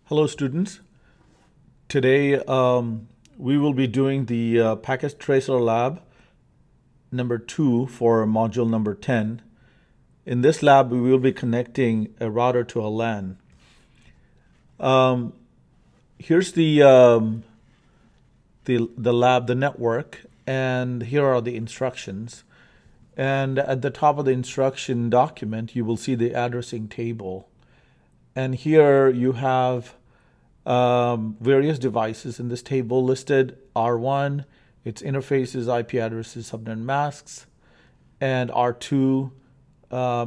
Hello, students. Today we will be doing the Packet Tracer Lab number 2 for module number 10. In this lab, we will be connecting a router to a LAN. Here's the lab, the network, and here are the instructions. And at the top of the instruction document, you will see the addressing table. And here you have various devices in this table listed. R1, its interfaces, IP addresses, subnet masks, and R2,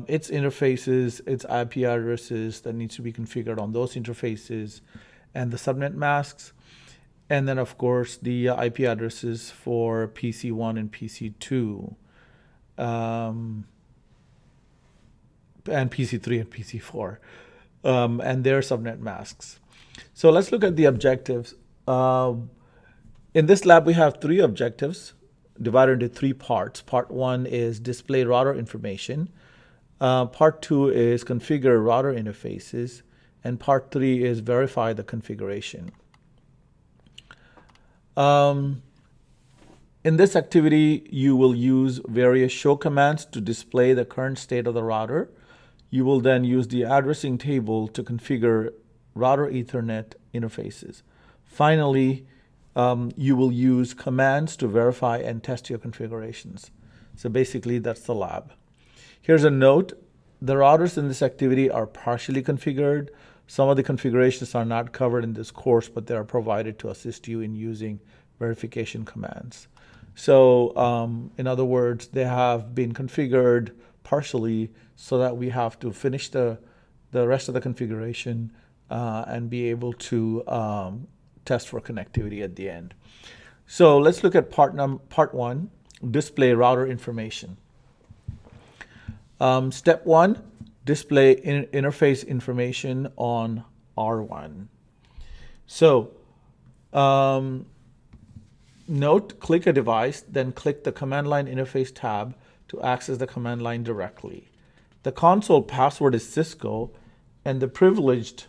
its interfaces, its IP addresses that needs to be configured on those interfaces, and the subnet masks. And then, of course, the IP addresses for PC1 and PC2, and PC3 and PC4, and their subnet masks. So let's look at the objectives. In this lab, we have 3 objectives divided into 3 parts. Part 1 is display router information. Part 2 is configure router interfaces. And part 3 is verify the configuration. In this activity, you will use various show commands to display the current state of the router. You will then use the addressing table to configure router Ethernet interfaces. Finally, you will use commands to verify and test your configurations. So basically, that's the lab. Here's a note. The routers in this activity are partially configured. Some of the configurations are not covered in this course, but they are provided to assist you in using verification commands. So in other words, they have been configured partially so that we have to finish the rest of the configuration and be able to test for connectivity at the end. So let's look at part 1, display router information. Step 1, display interface information on R1. So note, click a device, then click the command line interface tab to access the command line directly. The console password is Cisco, and the privileged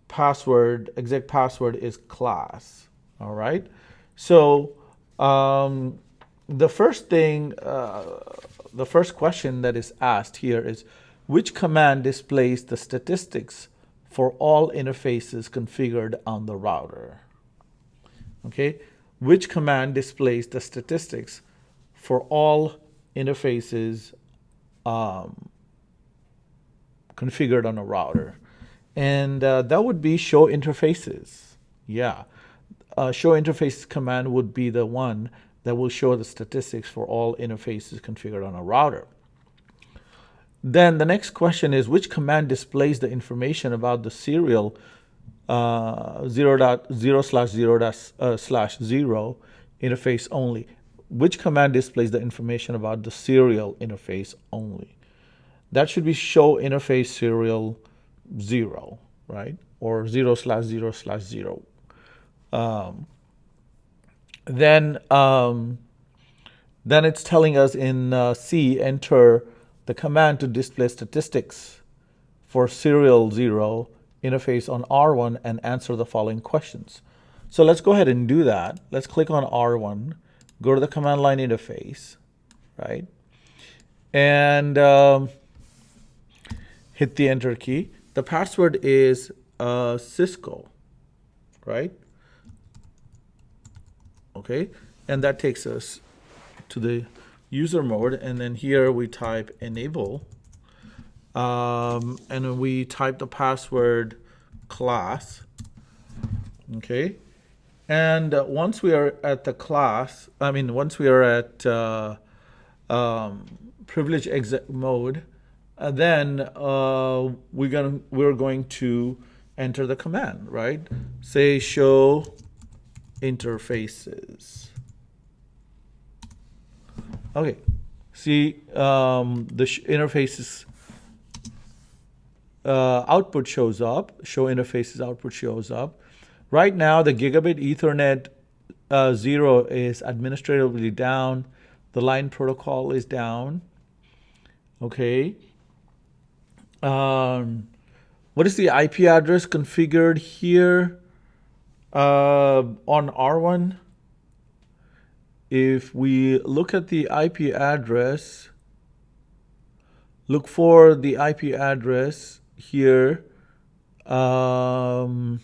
password, exec password, is class. All right. So the first question that is asked here is, which command displays the statistics for all interfaces configured on the router? Okay. Which command displays the statistics for all interfaces configured on a router? And that would be show interfaces. Yeah. Show interfaces command would be the one that will show the statistics for all interfaces configured on a router. Then the next question is, which command displays the information about the serial 0.0/0/0 interface only? Which command displays the information about the serial interface only? That should be show interface serial 0, right? Or 0/0/0. Then it's telling us in C, enter the command to display statistics for serial 0 interface on R1 and answer the following questions. So let's go ahead and do that. Let's click on R1, go to the command line interface, right? And hit the enter key. The password is Cisco, right? Okay, and that takes us to the user mode, and then here we type enable, and we type the password class. Okay, and once we are at the class, once we are at privilege exec mode, then we're going to enter the command, right? Say show interfaces. Okay, see the interfaces output shows up. Show interfaces output shows up. Right now, the gigabit Ethernet 0 is administratively down. The line protocol is down. Okay. What is the IP address configured here on R1? If we look at the IP address, look for the IP address here. Let's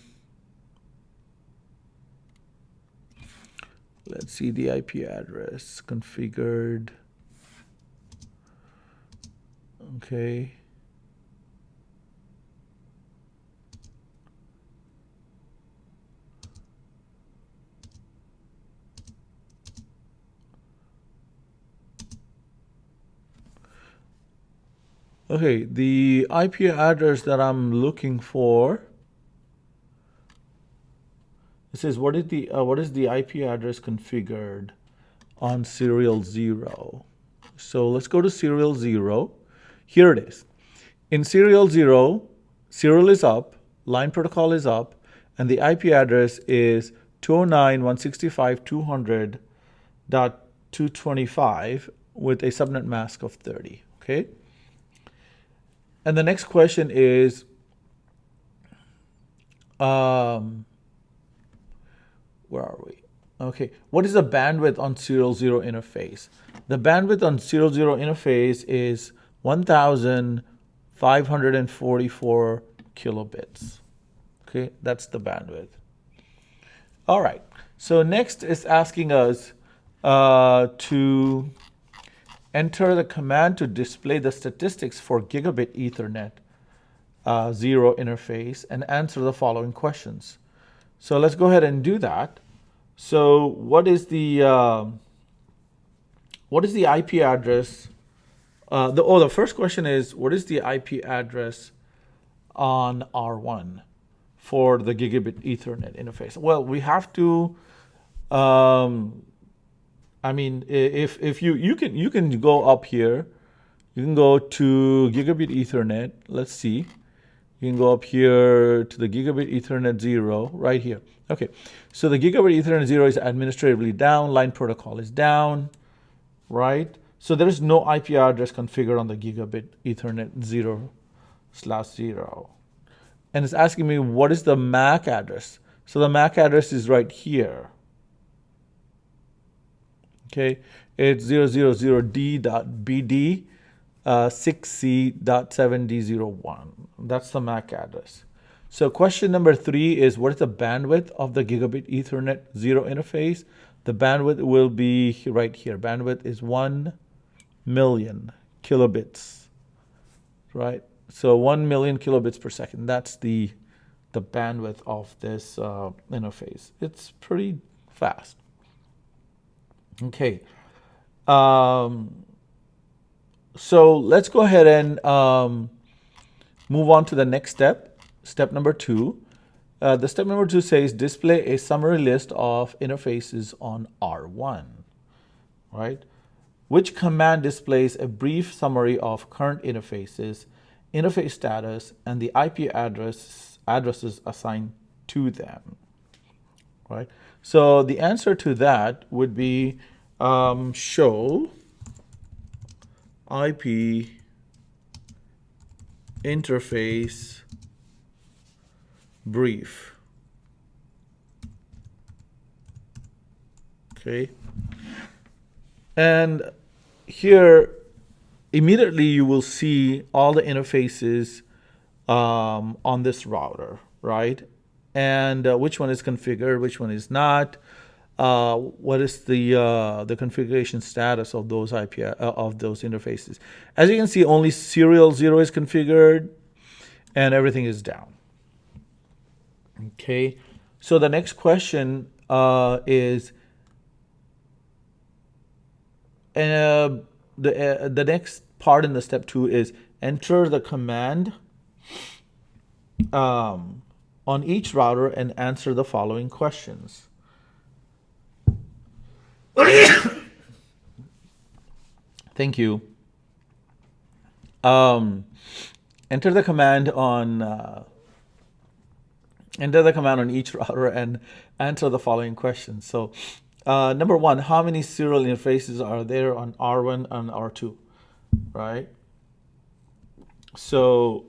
see the IP address configured. Okay. Okay, the IP address that I'm looking for, it says what is the IP address configured on serial 0? So let's go to serial 0. Here it is. In serial 0, serial is up, line protocol is up, and the IP address is 209.165.200.225 with a subnet mask of 30. Okay. And the next question is, where are we? Okay, what is the bandwidth on serial 0 interface? The bandwidth on serial 0 interface is 1,544 kilobits. Okay, that's the bandwidth. All right, so next is asking us to enter the command to display the statistics for gigabit Ethernet 0 interface and answer the following questions. So let's go ahead and do that. So what is the IP address? The first question is, what is the IP address on R1 for the gigabit Ethernet interface? Well, we have to. If you can go up here, you can go to gigabit Ethernet. Let's see. You can go up here to the gigabit Ethernet 0 right here. Okay, so the gigabit Ethernet 0 is administratively down. Line protocol is down, right? So there is no IP address configured on the gigabit Ethernet 0/0. And it's asking me what is the MAC address. So the MAC address is right here. Okay, it's 000D.BD 6C.7D01. That's the MAC address. So question number 3 is, what is the bandwidth of the gigabit Ethernet 0 interface? The bandwidth will be right here. Bandwidth is 1 million kilobits, right? So 1 million kilobits per second. That's the bandwidth of this interface. It's pretty fast. Okay. So let's go ahead and move on to the next step, step number 2. The step number 2 says display a summary list of interfaces on R1, right? Which command displays a brief summary of current interfaces, interface status, and the IP addresses assigned to them, right? So the answer to that would be show IP interface brief. Okay. And here, immediately you will see all the interfaces on this router, right? And which one is configured, which one is not. What is the configuration status of those of those interfaces? As you can see, only serial 0 is configured, and everything is down. Okay, so the next question is the next part in the step 2 is enter the command on each router and answer the following questions. Thank you. Enter the command on each router and answer the following questions. So, number 1, how many serial interfaces are there on R1 and R2, right? So,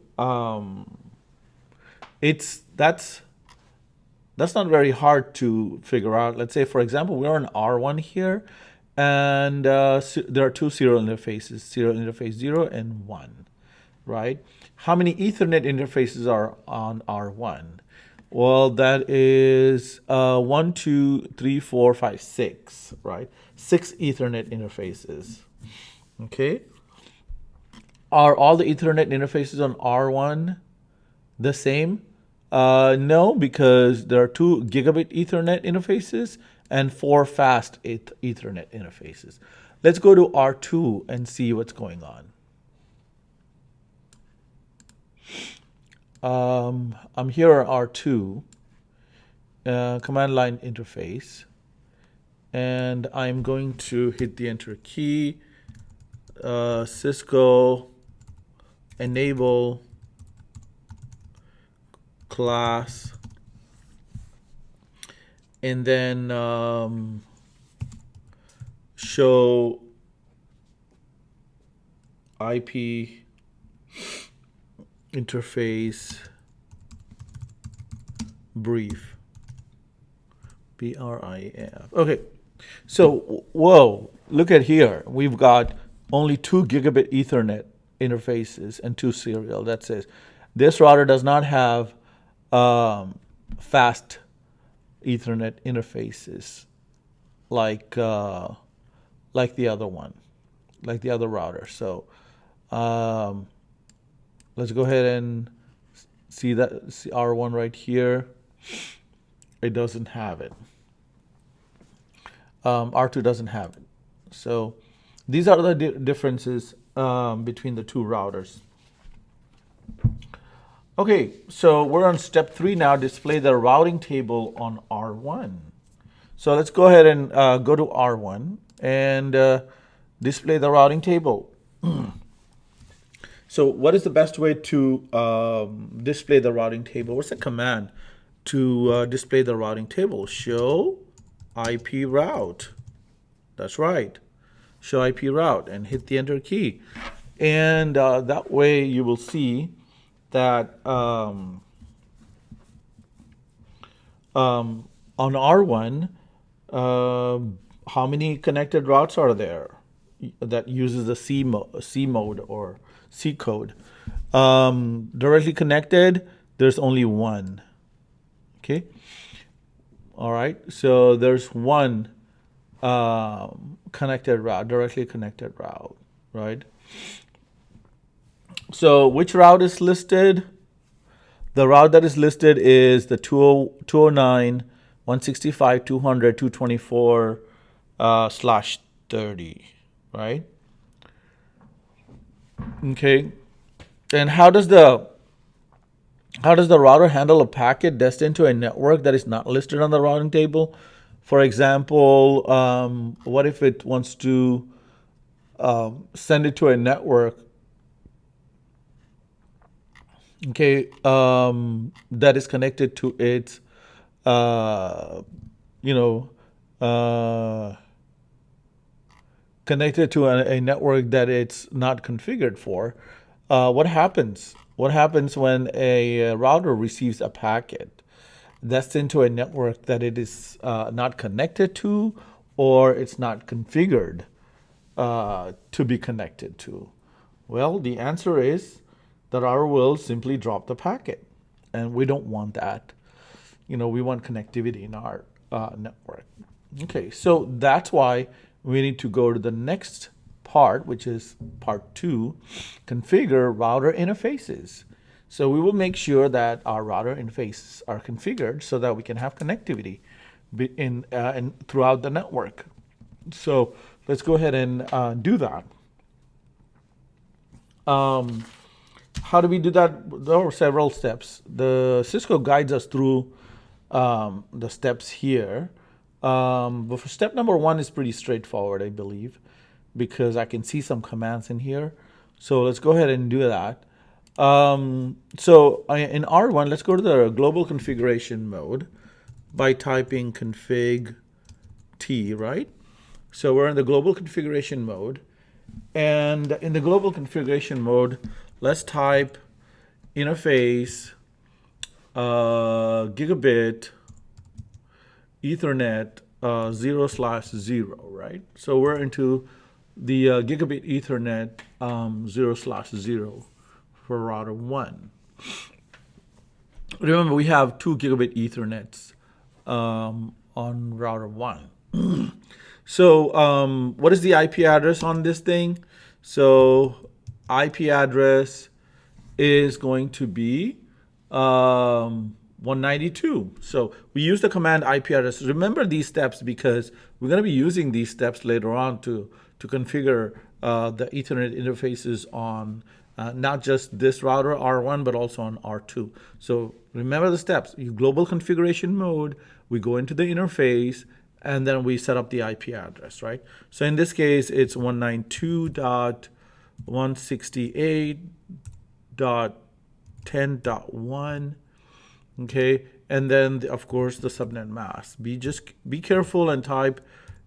that's not very hard to figure out. Let's say, for example, we're on R1 here, and there are two serial interfaces, serial interface 0 and 1, right? How many Ethernet interfaces are on R1? Well, that is 1, 2, 3, 4, 5, 6, right? 6 Ethernet interfaces. Okay. Are all the Ethernet interfaces on R1 the same? No, because there are 2 gigabit Ethernet interfaces and 4 fast Ethernet interfaces. Let's go to R2 and see what's going on. I'm here on R2, command line interface, and I'm going to hit the enter key, Cisco enable class, and then show IP interface brief, BRIF. Okay, so whoa, look at here. We've got only 2 gigabit Ethernet interfaces and 2 serial. That says this router does not have fast Ethernet interfaces like the other one, like the other router. So let's go ahead and see R1 right here. It doesn't have it. R2 doesn't have it. So these are the differences between the two routers. Okay, so we're on step 3 now, display the routing table on R1. So let's go ahead and go to R1 and display the routing table. So what is the best way to display the routing table? What's the command to display the routing table? Show IP route. That's right. Show IP route and hit the enter key. And that way you will see that on R1, how many connected routes are there that uses the C mode or C code? Directly connected, there's only 1. Okay. All right. So there's 1 connected route, directly connected route, right? So which route is listed? The route that is listed is the 209, 165, 200, 224 /30, right? Okay. And how does the router handle a packet destined to a network that is not listed on the routing table? For example, what if it wants to send it to a network, okay, that is connected to its, connected to a network that it's not configured for? What happens? What happens when a router receives a packet that's into a network that it is not connected to, or it's not configured to be connected to? Well, the answer is the router will simply drop the packet, and we don't want that. We want connectivity in our network. Okay, so that's why we need to go to the next part, which is part 2, configure router interfaces. So we will make sure that our router interfaces are configured so that we can have connectivity in throughout the network. So let's go ahead and do that. How do we do that? There are several steps. The Cisco guides us through the steps here. But for step number 1 is pretty straightforward, I believe, because I can see some commands in here. So let's go ahead and do that. So in R1, let's go to the global configuration mode by typing config T, right? So we're in the global configuration mode. And in the global configuration mode, let's type interface gigabit Ethernet 0/0, right? So we're into the gigabit Ethernet 0/0 for router 1. Remember, we have 2 gigabit Ethernets on router 1. So what is the IP address on this thing? So IP address is going to be 192. So we use the command IP address. Remember these steps because we're going to be using these steps later on to configure the Ethernet interfaces on not just this router R1 but also on R2. So remember the steps. You global configuration mode, we go into the interface, and then we set up the IP address, right? So in this case, it's 192.168.10.1, okay? And then, of course, the subnet mask. Be careful and type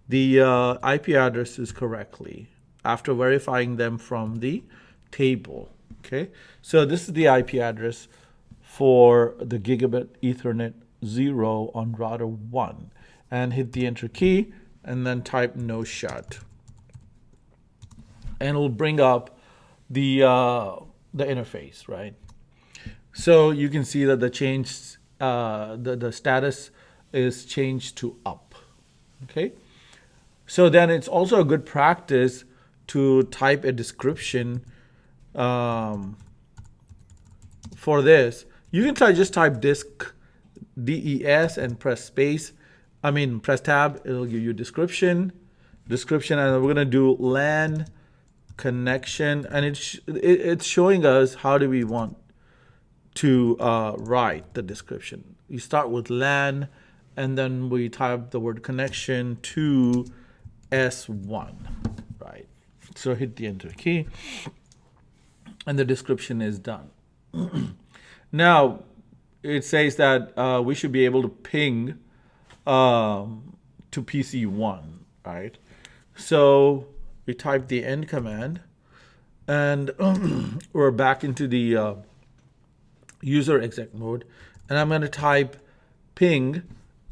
the IP addresses correctly after verifying them from the table, okay? So this is the IP address for the gigabit Ethernet 0 on router 1. And hit the enter key and then type no shut. And it'll bring up the interface, right? So you can see that the status is changed to up, okay? So then it's also a good practice to type a description for this. You can just type disk, DES, and press tab. It'll give you description, and we're gonna do LAN connection, and it's showing us how do we want to write the description. You start with LAN, and then we type the word connection to S1, right? So hit the enter key, and the description is done. Now, it says that we should be able to ping to PC1, right? So we type the end command, and we're back into the user exec mode, and I'm going to type ping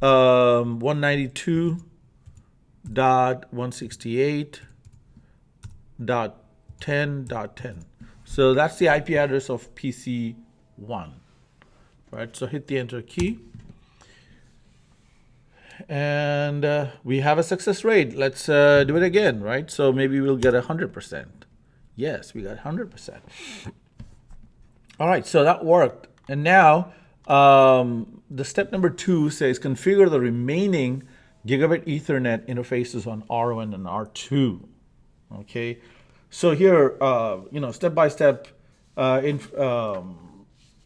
192.168.10.10. So that's the IP address of PC1, right? So hit the enter key. And we have a success rate. Let's do it again, right? So maybe we'll get 100%. Yes, we got 100%. All right, so that worked. And now the step number 2 says configure the remaining gigabit Ethernet interfaces on R1 and R2. Okay, so here, step-by-step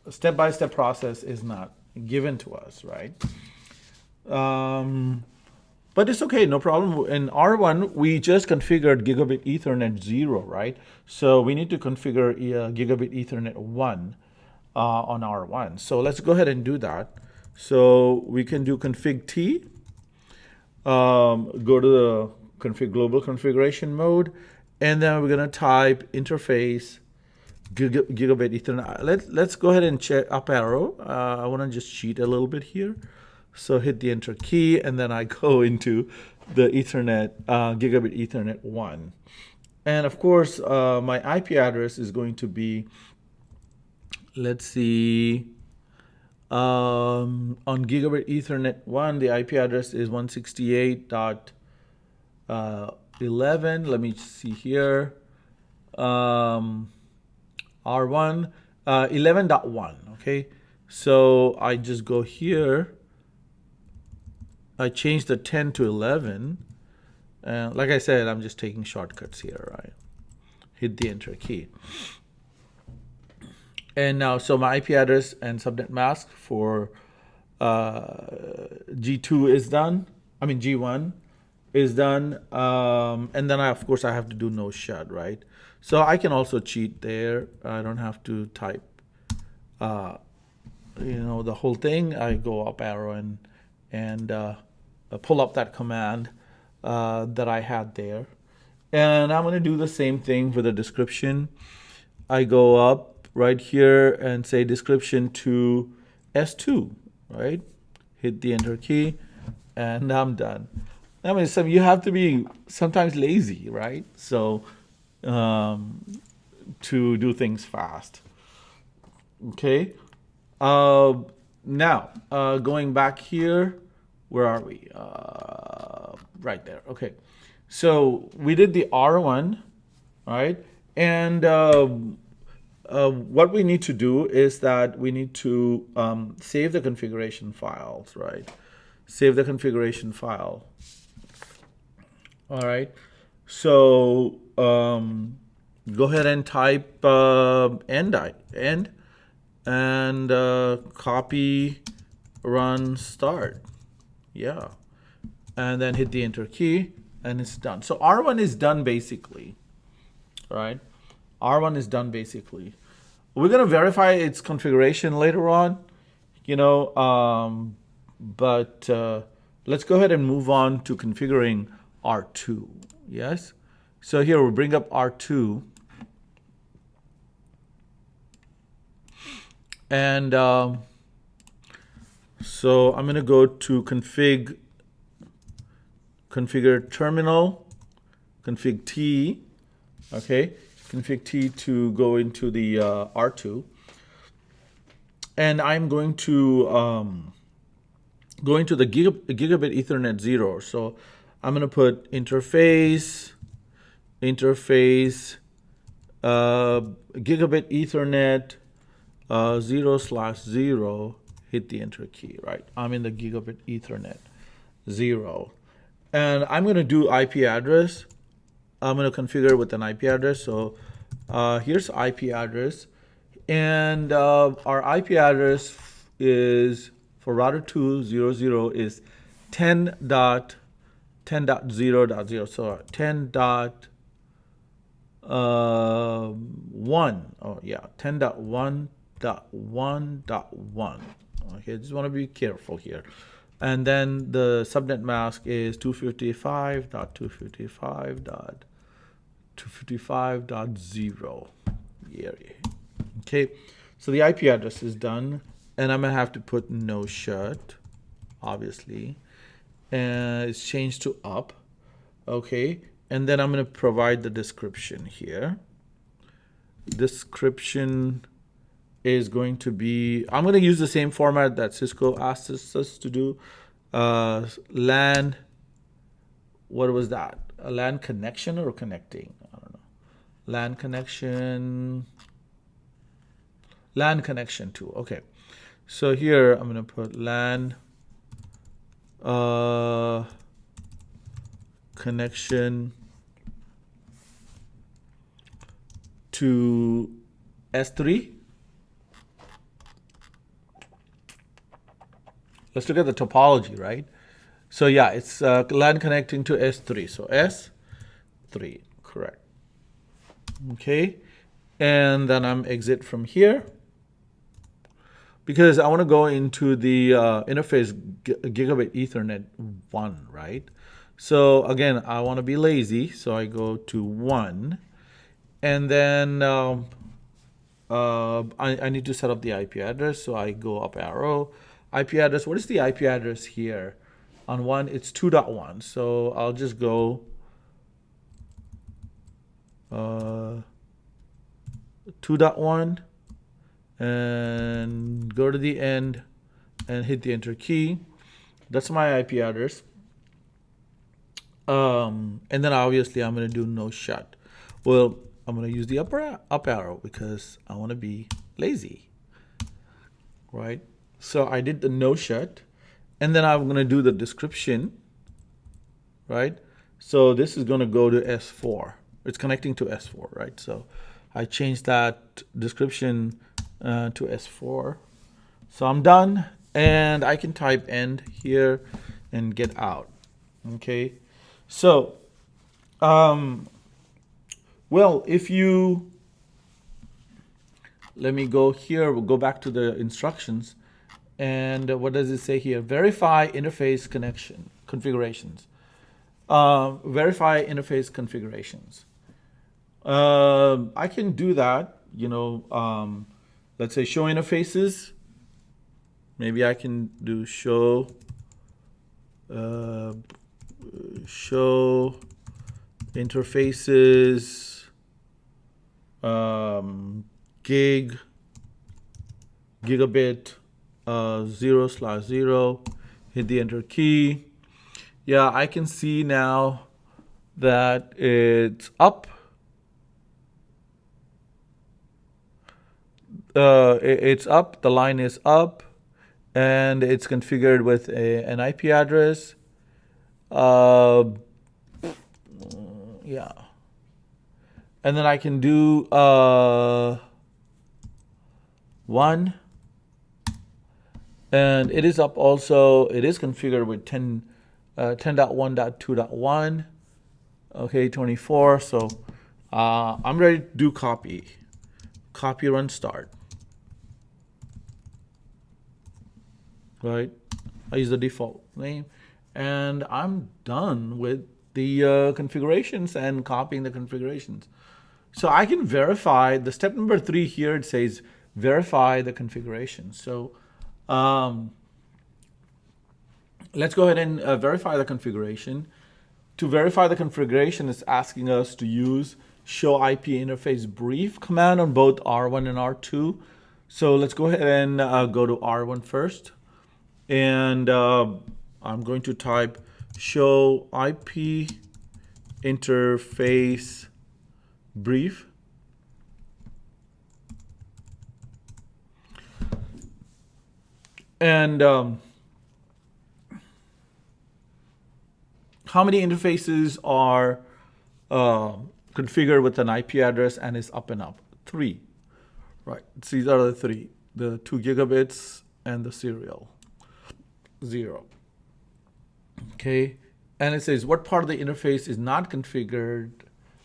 step-by-step process is not given to us, right? But it's okay, no problem. In R1, we just configured gigabit Ethernet 0, right? So we need to configure gigabit Ethernet 1 on R1. So let's go ahead and do that. So we can do config T, go to the global configuration mode, and then we're going to type interface gigabit Ethernet. Let's go ahead and check up arrow. I want to just cheat a little bit here. So hit the enter key, and then I go into the Ethernet, gigabit Ethernet 1. And of course, my IP address is going to be, let's see, on gigabit Ethernet 1, the IP address is 168.11. Let me see here. R1, 11.1, okay? So I just go here. I changed the 10 to 11. Like I said, I'm just taking shortcuts here, right? Hit the enter key. And now, so my IP address and subnet mask for G2 is done. G1 is done. And then, of course, I have to do no shut, right? So I can also cheat there. I don't have to type, the whole thing. I go up arrow and pull up that command that I had there. And I'm going to do the same thing for the description. I go up right here and say description to S2, right? Hit the enter key, and I'm done. I mean, you have to be sometimes lazy, right? So um, to do things fast. Okay. Uh, Now, going back here, where are we? Right there. Okay. So we did the R1, right? And what we need to do is that we need to save the configuration files, right? Save the configuration file. All right. So go ahead and type end and copy run start. Yeah. And then hit the enter key and it's done. So R1 is done basically. Right? R1 is done basically. We're going to verify its configuration later on, but let's go ahead and move on to configuring R2. Yes? So here we'll bring up R2. And so I'm going to go to configure terminal, config T, okay, config T to go into the R2. And I'm going to go into the gigabit Ethernet 0. So I'm going to put interface, gigabit Ethernet 0/0, hit the enter key, right? I'm in the gigabit Ethernet 0. And I'm going to do IP address. I'm going to configure with an IP address. So here's IP address. And our IP address is for router 200 is 10.10.0.0. So 10.1. Oh, yeah, 10.1.1.1. Okay, just want to be careful here. And then the subnet mask is 255.255.255.0. Yeah. Okay, so the IP address is done, and I'm gonna have to put no shut, obviously, and it's changed to up. Okay, and then I'm gonna provide the description here. Description is going to be, I'm going to use the same format that Cisco asked us to do. LAN, what was that? A LAN connection or connecting? I don't know. LAN connection to. Okay. So here I'm going to put LAN connection to S3. Let's look at the topology, right? So yeah, it's LAN connecting to S3. So S3, correct. Okay, and then I'm exit from here because I want to go into the interface gigabit Ethernet 1, right? So again, I want to be lazy, so I go to 1, and then I need to set up the IP address, so I go up arrow. IP address, what is the IP address here? On 1, it's 2.1, so I'll just go 2.1 and go to the end and hit the enter key. That's my IP address. And then obviously I'm going to do no shut. Well, I'm going to use the up arrow because I want to be lazy, right? So I did the no shut, and then I'm going to do the description, right? So this is going to go to S4. It's connecting to S4, right? So I changed that description to S4. So I'm done, and I can type end here and get out. Okay. So, well, if you, let me go here, we'll go back to the instructions. And what does it say here? Verify interface connection configurations. Verify interface configurations. I can do that, let's say show interfaces. maybe I can do show show interfaces gigabit 0/0, hit the enter key. Yeah, I can see now that it's up. It's up, the line is up, and it's configured with an IP address. Yeah. And then I can do 1. And it is up also. It is configured with 10.1.2.1. Okay, 24. So I'm ready to do copy. Copy, run, start. Right? I use the default name. And I'm done with the configurations and copying the configurations. So I can verify the step number 3 here. It says verify the configuration. So let's go ahead and verify the configuration. To verify the configuration, it's asking us to use show IP interface brief command on both R1 and R2. So let's go ahead and go to R1 first. And I'm going to type show IP interface brief. And how many interfaces are configured with an IP address and is up and up? 3. Right. These are the 3. The 2 gigabits and the serial 0. Okay. And it says what part of the interface is not configured.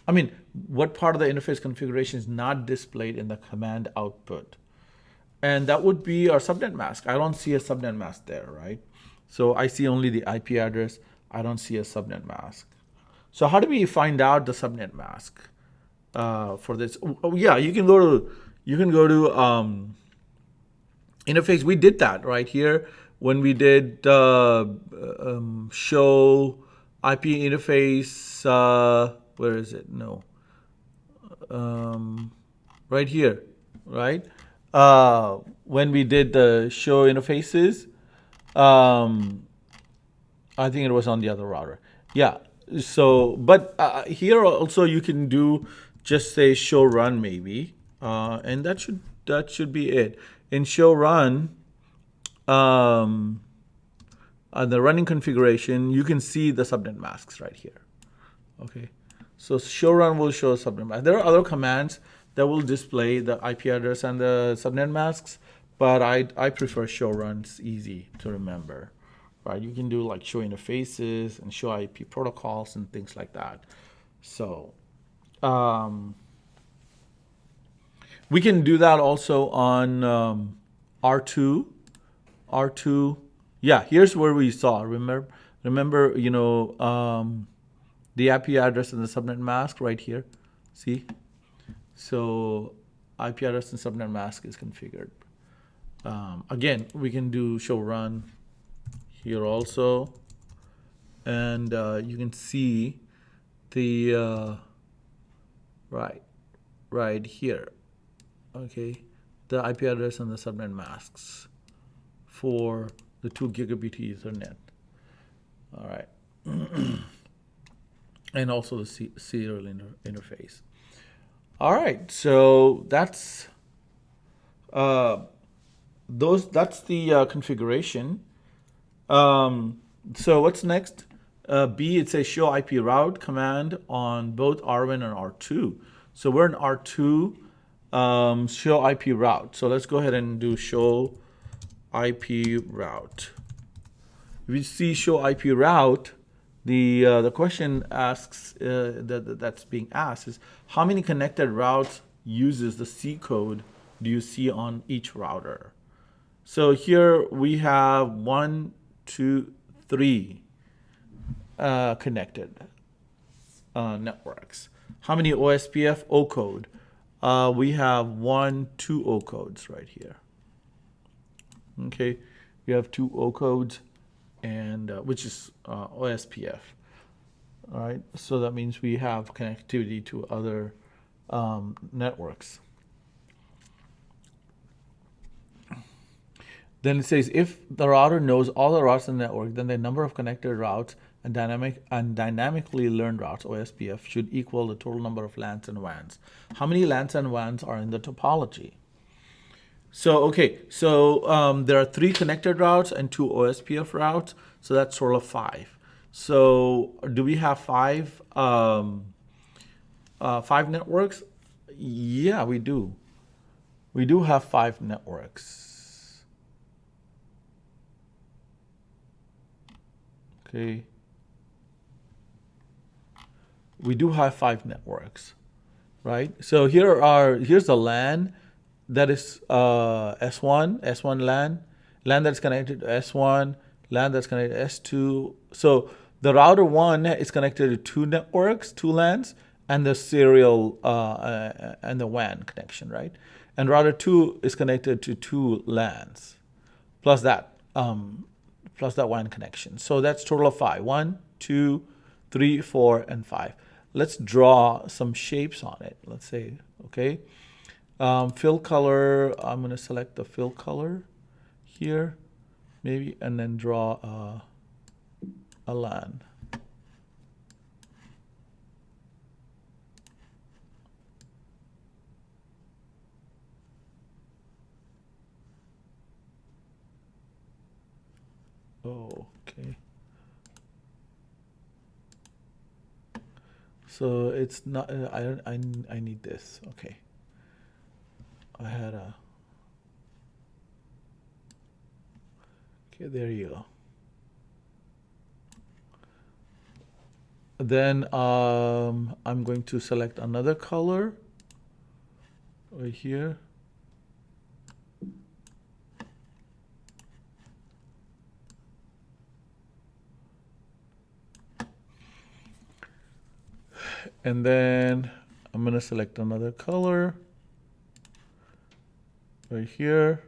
I mean, what part of the interface configuration is not displayed in the command output? And that would be our subnet mask. I don't see a subnet mask there, right? So I see only the IP address. I don't see a subnet mask. So how do we find out the subnet mask for this? Oh, yeah, you can go to interface. We did that right here when we did show IP interface. Where is it? No, right here, right? When we did the show interfaces, I think it was on the other router. Yeah. So, but here also you can do just say show run maybe, and that should be it. In show run, the running configuration, you can see the subnet masks right here. Okay. So show run will show subnet mask. There are other commands that will display the IP address and the subnet masks, but I prefer show run. It's easy to remember, right? You can do like show interfaces and show IP protocols and things like that. So we can do that also on R2. R2, yeah, here's where we saw. Remember, you know, the IP address and the subnet mask right here. See? So IP address and subnet mask is configured. Again, we can do show run here also. And you can see the, right here, okay, the IP address and the subnet masks for the 2 gigabit Ethernet. All right. And also the serial interface. All right, so that's that's the configuration. So what's next? B, it says show IP route command on both R1 and R2. So we're in R2, show IP route. So let's go ahead and do show IP route. If you see show IP route, the question asks that's being asked is how many connected routes uses the C code do you see on each router? So here we have 1, 2, 3 connected networks. How many OSPF O code? We have 1, 2 O codes right here. Okay, you have two O codes, and which is OSPF. All right, so that means we have connectivity to other networks. Then it says if the router knows all the routes in the network, then the number of connected routes and dynamically learned routes (OSPF) should equal the total number of LANs and WANs. How many LANs and WANs are in the topology? So okay, so there are 3 connected routes and 2 OSPF routes, so that's total of 5. So do we have 5 networks? Yeah, we do. We do have 5 networks. Okay. We do have 5 networks, right? So here's the LAN that is S1 LAN that's connected to S1, LAN that's connected to S2. So the router 1 is connected to 2 networks, 2 LANs, and the serial and the WAN connection, right? And router 2 is connected to 2 LANs, plus that WAN connection. So that's total of 5. 1, 2, 3, 4, and 5. Let's draw some shapes on it. Let's say, okay. Fill color, I'm going to select the fill color here, maybe, and then draw a LAN. Oh, okay. So it's not, I need this, okay. I had a, okay, there you go. Then I'm going to select another color right here. And then I'm going to select another color right here.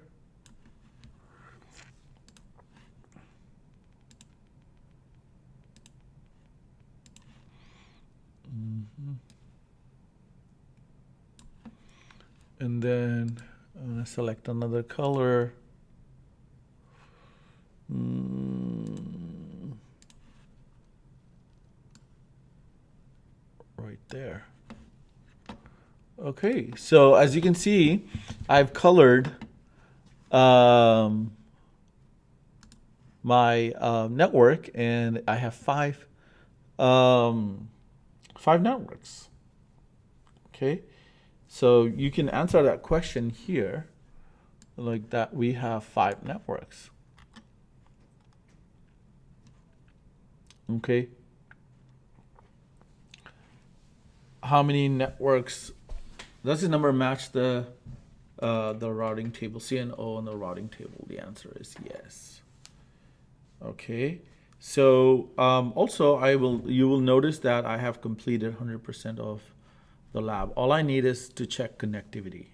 And then I'm going to select another color. Right there. Okay, so as you can see, I've colored my network, and I have 5 networks. Okay, so you can answer that question here, like that we have 5 networks. Okay. How many networks does the number match the routing table, CNO on the routing table? The answer is yes. Okay. So also you will notice that I have completed 100% of the lab. All I need is to check connectivity.